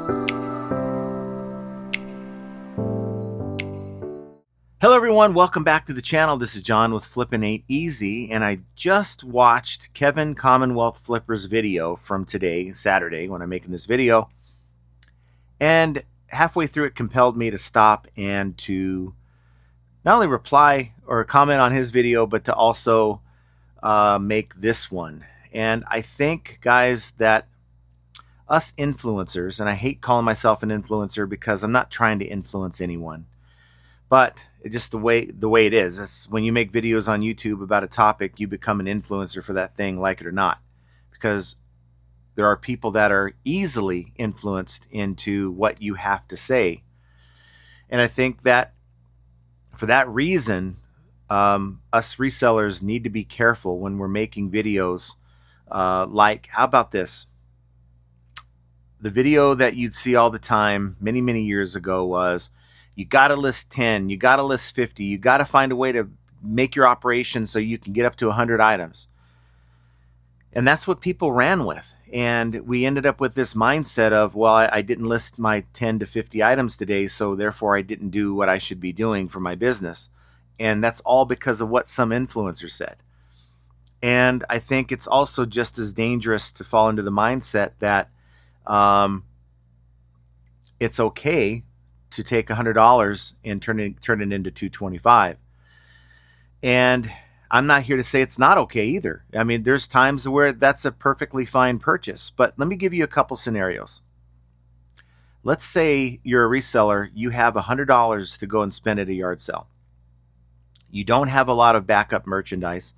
Hello everyone, welcome back to the channel. This is John with Flippin' Ain't Easy, and I just watched Kevin Commonweath Flipper's video from today, Saturday, when I'm making this video. And halfway through it compelled me to stop and to not only reply or comment on his video, but to also make this one. And I think, guys, that us influencers, and I hate calling myself an influencer because I'm not trying to influence anyone, but it's just the way it is. It's when you make videos on YouTube about a topic, you become an influencer for that thing, like it or not, because there are people that are easily influenced into what you have to say. And I think that for that reason, us resellers need to be careful when we're making videos. Like, how about this? The video that you'd see all the time many years ago was, you got to list 10, you got to list 50, you got to find a way to make your operation so you can get up to 100 items. And that's what people ran with. And we ended up with this mindset of, well, I didn't list my 10 to 50 items today, so therefore I didn't do what I should be doing for my business. And that's all because of what some influencer said. And I think it's also just as dangerous to fall into the mindset that it's okay to take $100 and turn it into $225. And I'm not here to say it's not okay either. I mean, there's times where that's a perfectly fine purchase. But let me give you a couple scenarios. Let's say you're a reseller, you have $100 to go and spend at a yard sale. You don't have a lot of backup merchandise.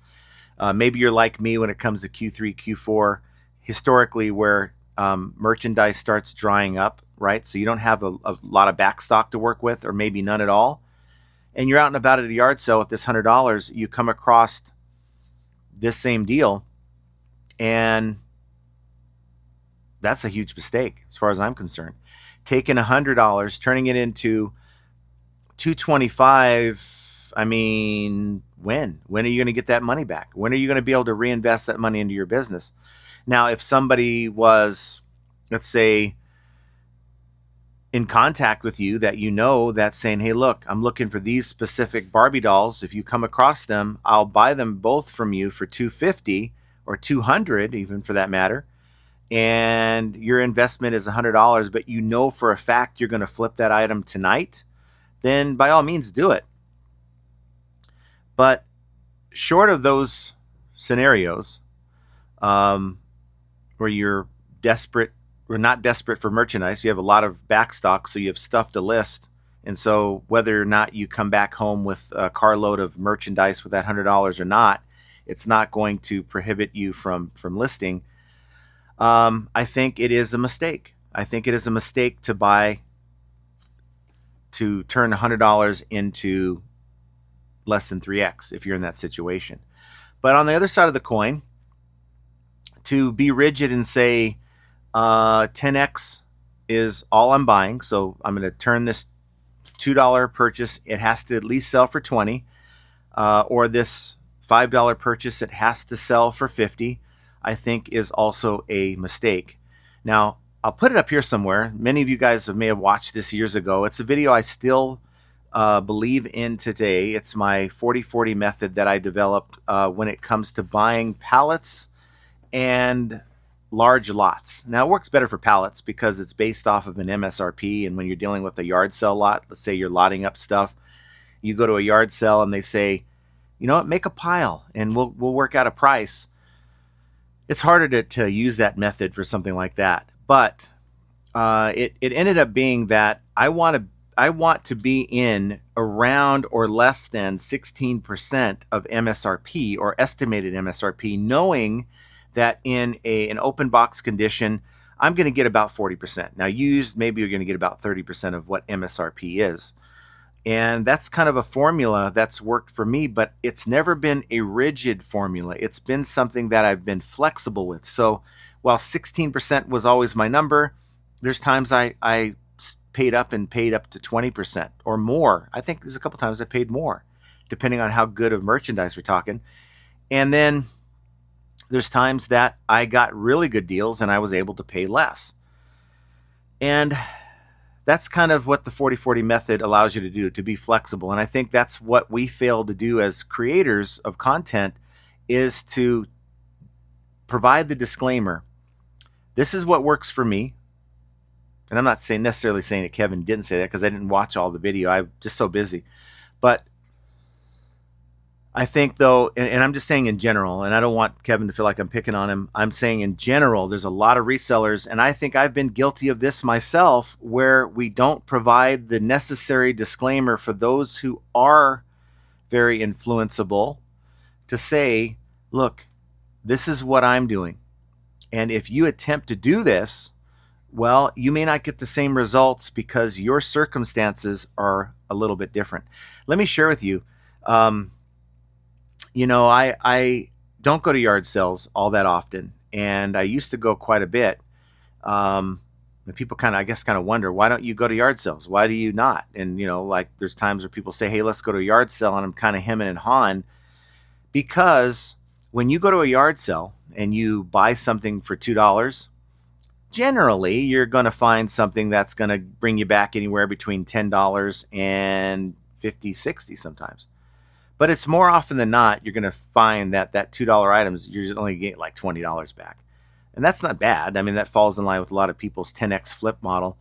Maybe you're like me when it comes to Q3, Q4, historically where merchandise starts drying up, right? So you don't have a lot of back stock to work with, or maybe none at all. And you're out and about at a yard sale with this $100, you come across this same deal, and that's a huge mistake as far as I'm concerned. Taking $100, turning it into $225, I mean, when are you going to get that money back? When are you going to be able to reinvest that money into your business? Now, if somebody was, let's say, in contact with you that you know that's saying, hey, look, I'm looking for these specific Barbie dolls. If you come across them, I'll buy them both from you for $250 or $200, even for that matter. And your investment is $100, but you know for a fact you're going to flip that item tonight, then by all means do it. But short of those scenarios, where you're desperate, we're not desperate for merchandise. You have a lot of back stock, so you have stuff to list. And so whether or not you come back home with a carload of merchandise with that $100 or not, it's not going to prohibit you from listing. I think it is a mistake. I think it is a mistake to turn $100 into less than 3x if you're in that situation. But on the other side of the coin, to be rigid and say, 10x is all I'm buying, so I'm going to turn this $2 purchase, it has to at least sell for 20, or this $5 purchase, it has to sell for 50, I think is also a mistake. Now, I'll put it up here somewhere. Many of you guys may have watched this years ago. It's a video I still believe in today. It's my 40-40 method that I developed when it comes to buying pallets and large lots. Now, it works better for pallets because it's based off of an MSRP, and when you're dealing with a yard sale lot, let's say you're lotting up stuff, you go to a yard sale and they say, you know what, make a pile and we'll work out a price. It's harder to use that method for something like that. But it ended up being that I want to be in around or less than 16% of MSRP or estimated MSRP, knowing that in an open box condition, I'm going to get about 40%. Now, used, maybe you're going to get about 30% of what MSRP is. And that's kind of a formula that's worked for me, but it's never been a rigid formula. It's been something that I've been flexible with. So while 16% was always my number, there's times I paid up to 20% or more. I think there's a couple times I paid more, depending on how good of merchandise we're talking. And then there's times that I got really good deals and I was able to pay less. And that's kind of what the 40/40 method allows you to do, to be flexible. And I think that's what we fail to do as creators of content, is to provide the disclaimer. This is what works for me. And I'm not necessarily saying that Kevin didn't say that, because I didn't watch all the video. I'm just so busy. But I think, though, and I'm just saying in general, and I don't want Kevin to feel like I'm picking on him. I'm saying in general, there's a lot of resellers, and I think I've been guilty of this myself, where we don't provide the necessary disclaimer for those who are very influenceable to say, look, this is what I'm doing. And if you attempt to do this, well, you may not get the same results because your circumstances are a little bit different. Let me share with you. I don't go to yard sales all that often, and I used to go quite a bit. And people kind of wonder, why don't you go to yard sales? Why do you not? And, there's times where people say, hey, let's go to a yard sale, and I'm kind of hemming and hawing, because when you go to a yard sale and you buy something for $2, generally you're going to find something that's going to bring you back anywhere between $10 and $50, $60 sometimes. But it's more often than not, you're going to find that $2 items, you're only getting like $20 back. And that's not bad. I mean, that falls in line with a lot of people's 10x flip model.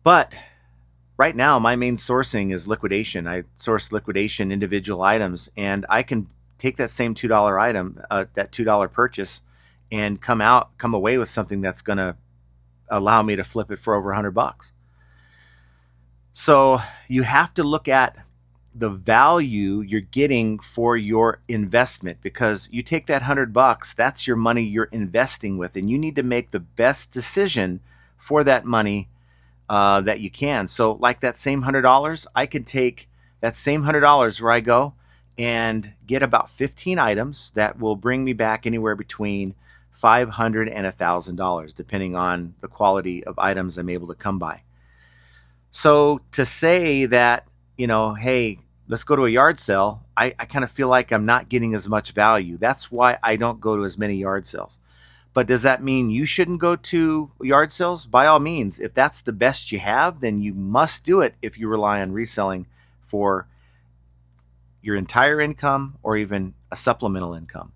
But right now, my main sourcing is liquidation. I source liquidation individual items, and I can take that same $2 item, that $2 purchase, and come away with something that's going to allow me to flip it for over $100. So you have to look at the value you're getting for your investment, because you take that $100, that's your money you're investing with, and you need to make the best decision for that money that you can. So like that same $100, I can take that same $100 where I go and get about 15 items that will bring me back anywhere between $500 and $1,000, depending on the quality of items I'm able to come by. So to say that, hey, let's go to a yard sale, I kind of feel like I'm not getting as much value. That's why I don't go to as many yard sales. But does that mean you shouldn't go to yard sales? By all means, if that's the best you have, then you must do it if you rely on reselling for your entire income or even a supplemental income.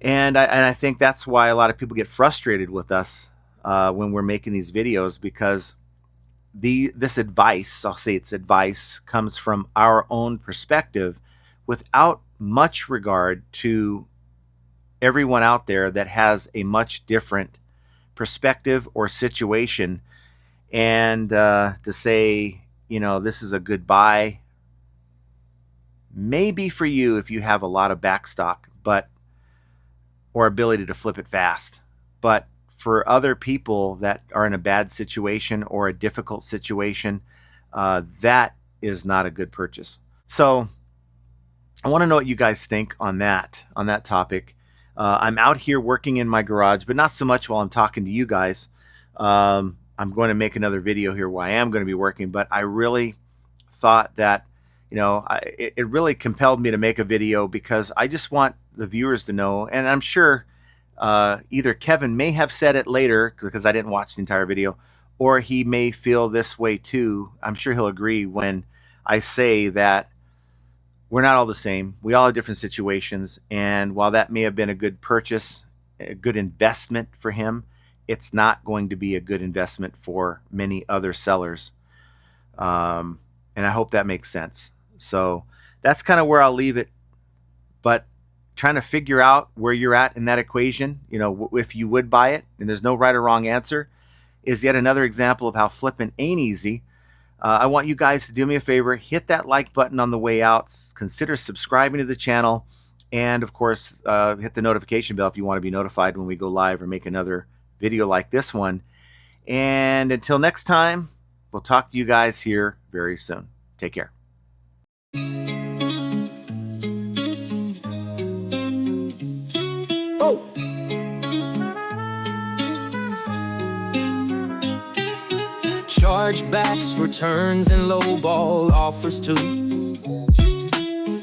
And I think that's why a lot of people get frustrated with us when we're making these videos, because this advice, I'll say it's advice, comes from our own perspective without much regard to everyone out there that has a much different perspective or situation. And to say, this is a good buy, maybe for you if you have a lot of backstock, or ability to flip it fast. But for other people that are in a bad situation or a difficult situation, that is not a good purchase. So I want to know what you guys think on that topic. I'm out here working in my garage, but not so much while I'm talking to you guys. I'm going to make another video here where I am going to be working, but I really thought that, it really compelled me to make a video, because I just want the viewers to know, and I'm sure either Kevin may have said it later because I didn't watch the entire video, or he may feel this way too. I'm sure he'll agree when I say that we're not all the same. We all have different situations, and while that may have been a good purchase, a good investment for him, it's not going to be a good investment for many other sellers. And I hope that makes sense. So that's kind of where I'll leave it. But trying to figure out where you're at in that equation, if you would buy it, and there's no right or wrong answer, is yet another example of how flipping ain't easy. I want you guys to do me a favor, hit that like button on the way out, consider subscribing to the channel, and of course, hit the notification bell if you want to be notified when we go live or make another video like this one. And until next time, we'll talk to you guys here very soon. Take care. Chargebacks, returns, and lowball offers too.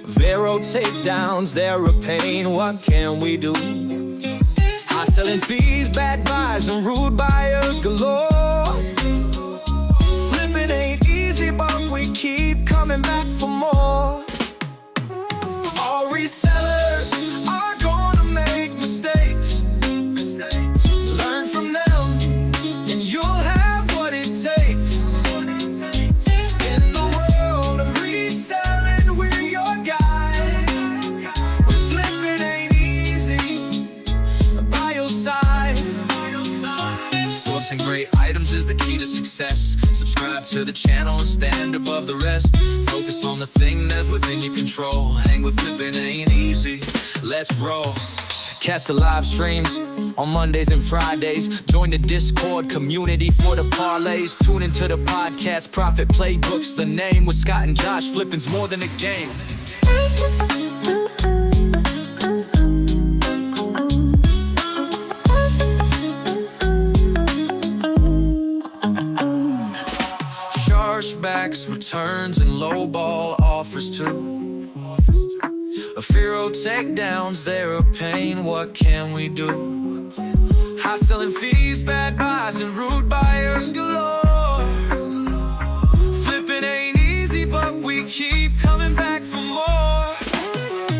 Vero takedowns, they're a pain. What can we do? I selling fees, bad buys, and rude buyers galore. Flipping ain't easy, but we keep coming back for more. All resellers are gonna make mistakes. Learn from them, and you'll have what it takes. In the world of reselling, we're your guide. Flipping ain't easy, by your side. Sourcing great items is the key to success. Subscribe to the channel and stand above the rest. Focus on the thing that's within your control. Hang with flipping ain't easy. Let's roll. Catch the live streams on Mondays and Fridays. Join the Discord community for the parlays. Tune into the podcast Profit Playbooks. The name with Scott and Josh. Flipping's more than a game. Chargebacks, returns, and lowball offers too. A Firo takedowns, they're a pain, what can we do? High selling fees, bad buys, and rude buyers galore. Flipping ain't easy, but we keep coming back for more.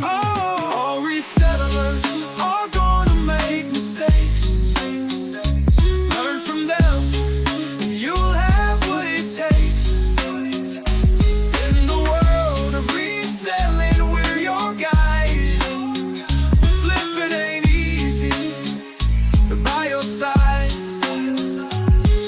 Oh, all resellers are gonna make mistakes. Learn from them, and you'll have what it takes. In the world of reselling, we're your guide. Flipping ain't easy, but by your side.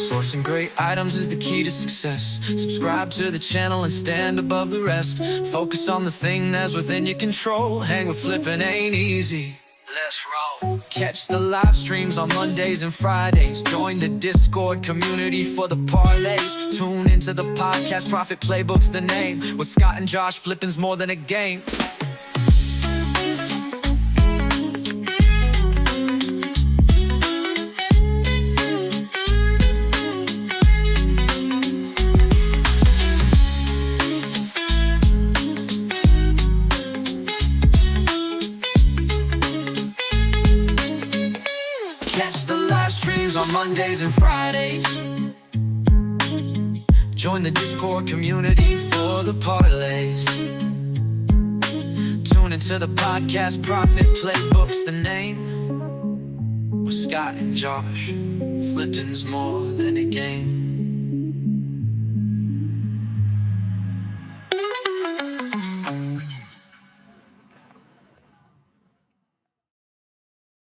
Sourcing great items is the key to success. Subscribe to the channel and stand above the rest. Focus on the thing that's within your control. Hang with flipping ain't easy. Let's roll. Catch the live streams on Mondays and Fridays. Join the Discord community for the parlays. Tune into the podcast Profit Playbooks, the name. With Scott and Josh, flipping's more than a game. Catch the live streams on Mondays and Fridays. Join the Discord community for the parlays. Tune into the podcast Profit Playbooks, the name. With Scott and Josh, flipping's more than a game.